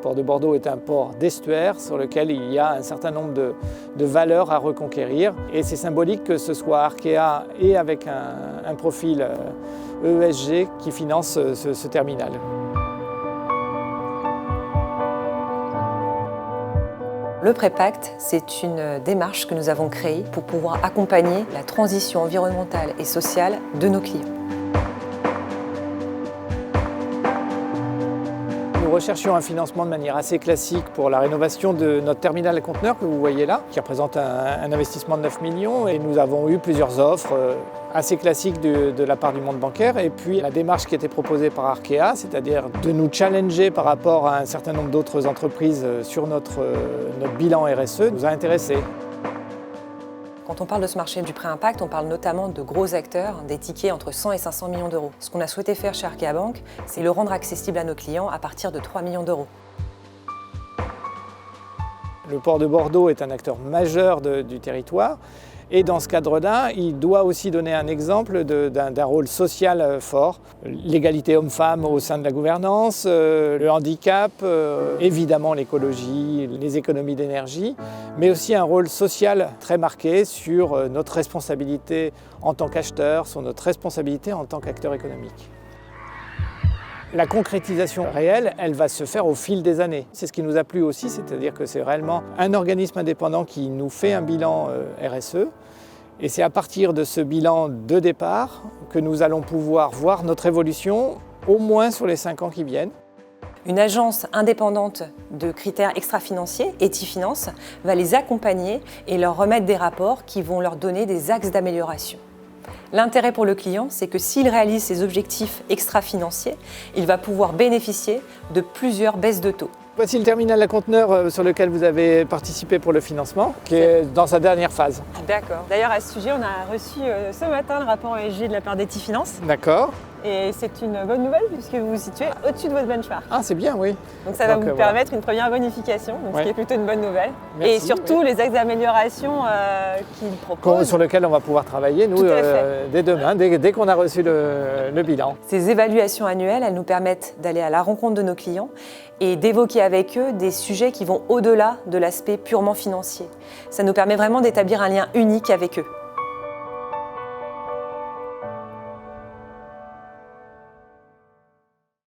port de Bordeaux est un port d'estuaire sur lequel il y a un certain nombre de valeurs à reconquérir. Et c'est symbolique que ce soit Arkea et avec un profil ESG qui finance ce terminal. Le Prépacte, c'est une démarche que nous avons créée pour pouvoir accompagner la transition environnementale et sociale de nos clients. Nous recherchions un financement de manière assez classique pour la rénovation de notre terminal à conteneurs que vous voyez là, qui représente un investissement de 9 millions. Et nous avons eu plusieurs offres assez classiques de la part du monde bancaire. Et puis la démarche qui était proposée par Arkea, c'est-à-dire de nous challenger par rapport à un certain nombre d'autres entreprises sur notre bilan RSE, nous a intéressés. Quand on parle de ce marché du prêt impact, on parle notamment de gros acteurs, des tickets entre 100 et 500 millions d'euros. Ce qu'on a souhaité faire chez Arkea Bank, c'est le rendre accessible à nos clients à partir de 3 millions d'euros. Le port de Bordeaux est un acteur majeur du territoire. Et dans ce cadre-là, il doit aussi donner un exemple d'un rôle social fort. L'égalité homme-femme au sein de la gouvernance, le handicap, évidemment l'écologie, les économies d'énergie, mais aussi un rôle social très marqué sur notre responsabilité en tant qu'acheteur, sur notre responsabilité en tant qu'acteur économique. La concrétisation réelle, elle va se faire au fil des années. C'est ce qui nous a plu aussi, c'est-à-dire que c'est réellement un organisme indépendant qui nous fait un bilan RSE. Et c'est à partir de ce bilan de départ que nous allons pouvoir voir notre évolution au moins sur les 5 ans qui viennent. Une agence indépendante de critères extra-financiers, Etifinance, va les accompagner et leur remettre des rapports qui vont leur donner des axes d'amélioration. L'intérêt pour le client, c'est que s'il réalise ses objectifs extra-financiers, il va pouvoir bénéficier de plusieurs baisses de taux. Voici le terminal à conteneurs sur lequel vous avez participé pour le financement, qui est dans sa dernière phase. D'accord. D'ailleurs, à ce sujet, on a reçu ce matin le rapport ESG de la part d'Etifinance. D'accord. Et c'est une bonne nouvelle puisque vous vous situez au-dessus de votre benchmark. Ah, c'est bien, oui. Donc ça va vous permettre une première bonification, ce qui est plutôt une bonne nouvelle. Merci, et surtout les axes d'amélioration qu'il propose. Sur lesquels on va pouvoir travailler, nous, dès demain, dès qu'on a reçu le bilan. Ces évaluations annuelles, elles nous permettent d'aller à la rencontre de nos clients et d'évoquer avec eux des sujets qui vont au-delà de l'aspect purement financier. Ça nous permet vraiment d'établir un lien unique avec eux.